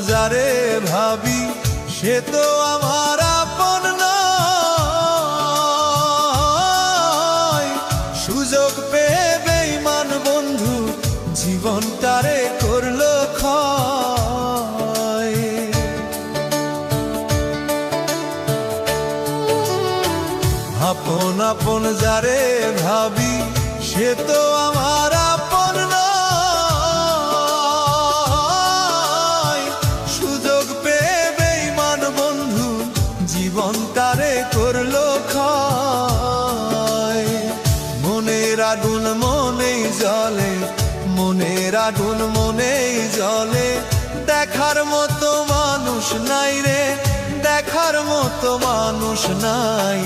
যারে ভাবি সে তো আমার আপন নয়। সুযোগ পেয়ে বেঈমান বন্ধু জীবনটারে করলো ক্ষয়। আপন আপন যারে ভাবি সে তো আমার আপন নয়। সুযোগ পেয়ে বেঈমান বন্ধু জীবনটারে করলো ক্ষয়। মনের আগুন মনেই জ্বলে, মনের আগুন মনেই জ্বলে, দেখার মতো মানুষ নাই রে, দেখার মতো মানুষ নাই।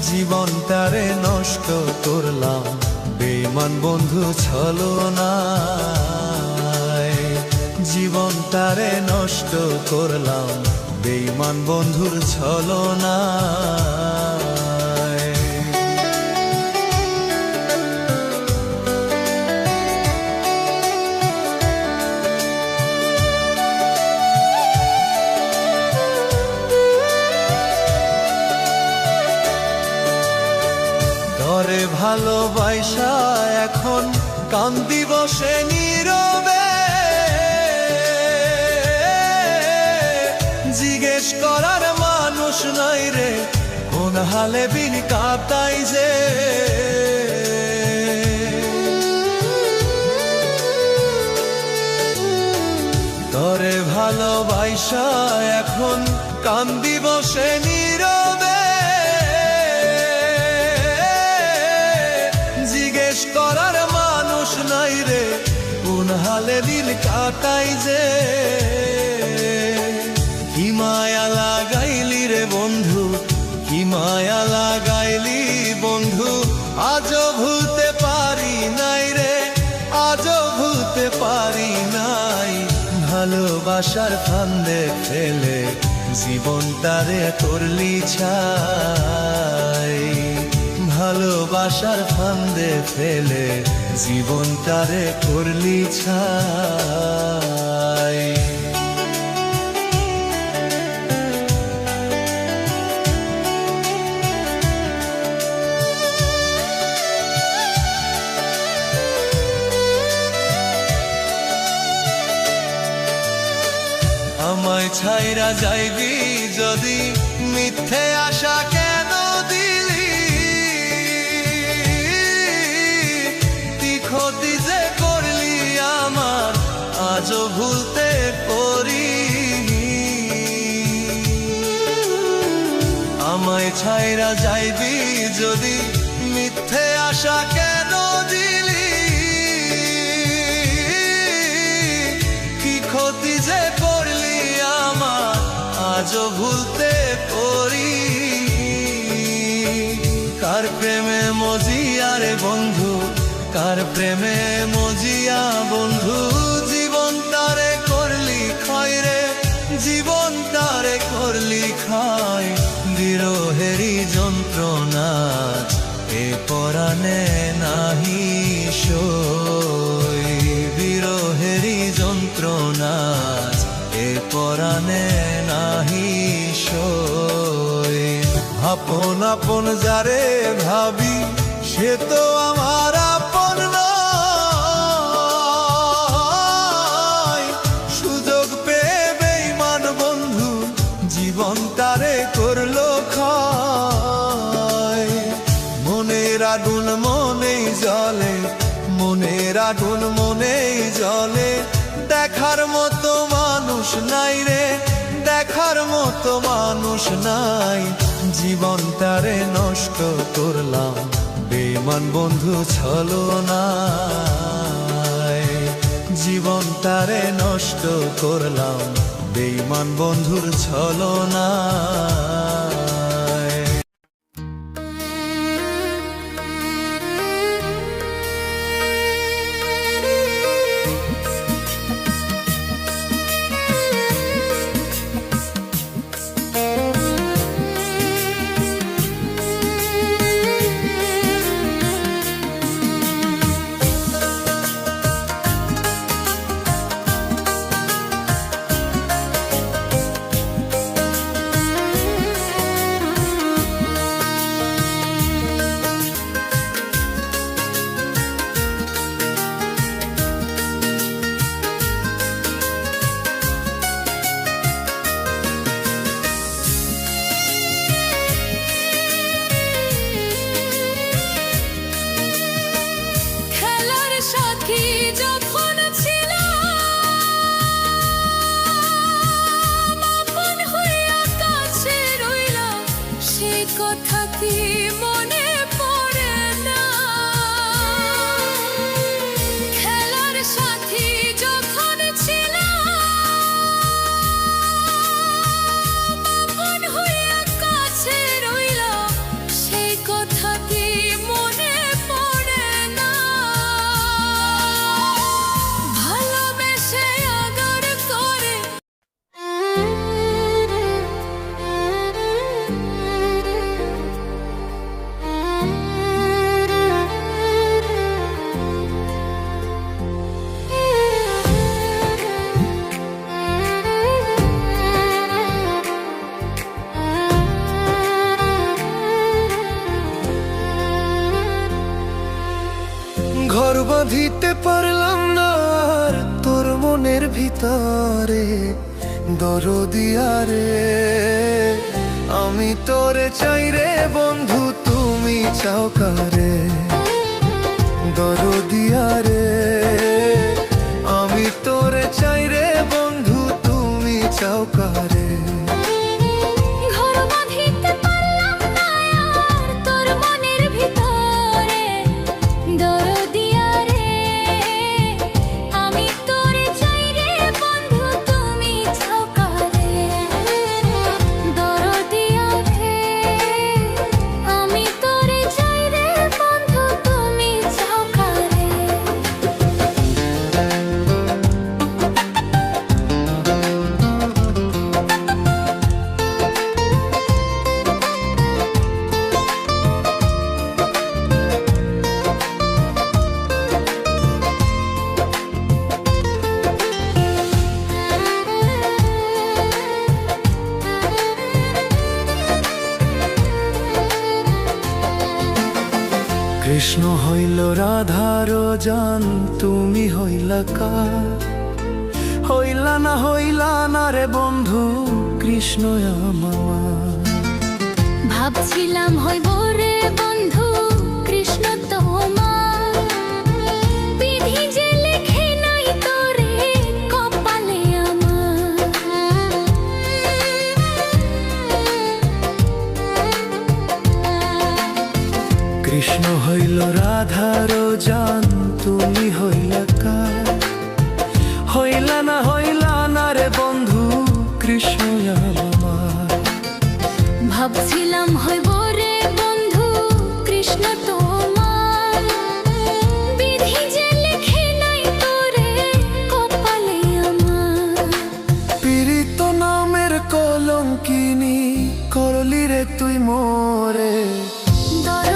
জীবনটারে নষ্ট করলাম বেঈমান বন্ধু ছলনায়। জীবনটারে নষ্ট করলাম বেঈমান বন্ধুর ছলনায়। তরে ভালোবাসা এখন কান্দি বসে নীরবে, জিজ্ঞেস করার মানুষ নাই রে কোন হালে বিন কাটাই যে। তরে ভালোবাসা এখন কান্দি বসে নীরবে, জিজ্ঞেস করার মানুষ নাই রে কোন হালে দিন কাটাই যে। কি মায়া লাগাইলি রে বন্ধু, কি মায়া লাগাইলি বন্ধু, আজও ভুলতে পারি নাই রে, আজও ভুলতে পারি নাই। ভালোবাসার ফান্দে ফেলে জীবনটারে করলি ছাই। ভালোবাসার ফান্দে ফেলে জীবনটারে করলি ছাই। আমায় ছাইরা যাইবি যদি মিথ্যে আশা কেন দিলি, তুই ক্ষতি যে করলি আমার আজও ভুলতে পারি। আমায় ছাইরা যাইবি যদি মিথ্যে আশা কেন দিলি, কি ক্ষতি যে করলি আমার আজও ভুলতে পারি। কার প্রেমে মজিয়া রে বন্ধু, কার প্রেমে মজিয়া বন্ধু, জীবনটারে করলি ক্ষয় রে, জীবনটারে করলি ক্ষয়। বিরহেরি যন্ত্রণা এ পরাণে নাহি সই, বিরহেরি যন্ত্রণা এ পরাণে নাহি সই। আপন আপন যারে ভাবি সে তো আমার আপন নয়। সুযোগ পেয়ে বেঈমান বন্ধু জীবনটারে করলো ক্ষয়। মনের আগুন মনেই জ্বলে, মনের আগুন মনেই জ্বলে, দেখার মতো মানুষ নাই রে, দেখার মতো মানুষ নাই। জীবনটারে নষ্ট করলাম বেঈমান বন্ধু ছলনায়। জীবনটারে নষ্ট করলাম বেঈমান বন্ধুর ছলনায়। কথা কি মনে পড়ে না? খেলার সাথী যখন ছিলাম, আপন হইয়া কাছে রইলাম, সেই কথা কি মনে পড়ে না? ভালোবেসে আদর করে ঘর বাঁধিতে পারলাম না আর তোর মনের ভিতরে, দরদিয়া রে আমি তোরে চাই রে বন্ধু, তুমি চাও কারে? দরদিয়া রে আমি তোরে চাই রে বন্ধু, তুমি চাও কারে? ঘর বাঁধিতে পারলাম না আর তোর মনের ভিতরে, দরদিয়া রে আমি তোরে চাই রে বন্ধু, তুমি চাও কারে? দরদিয়া রে আমি তোরে চাই রে বন্ধু, তুমি চাও কারে? কৃষ্ণ হইল রাধার জান, তুমি হইলা কার? হইলা না রে বন্ধু, কৃষ্ণ আমার। ভাবছিলাম হইব রে বন্ধু কৃষ্ণ তোমার, বিধি যে লেখে নাই তোরে কপালে আমার। কৃষ্ণ হইল রাধার জান, তুমি হইলা কার? হইলা না রে বন্ধু, কৃষ্ণ আমার। ভাবছিলাম হইব রে বন্ধু কৃষ্ণ তোমার, বিধি যে লেখে নাই তোরে কপালে আমার। পীড়িত নামের কলঙ্কিনী করলি রে তুই মোরে, দর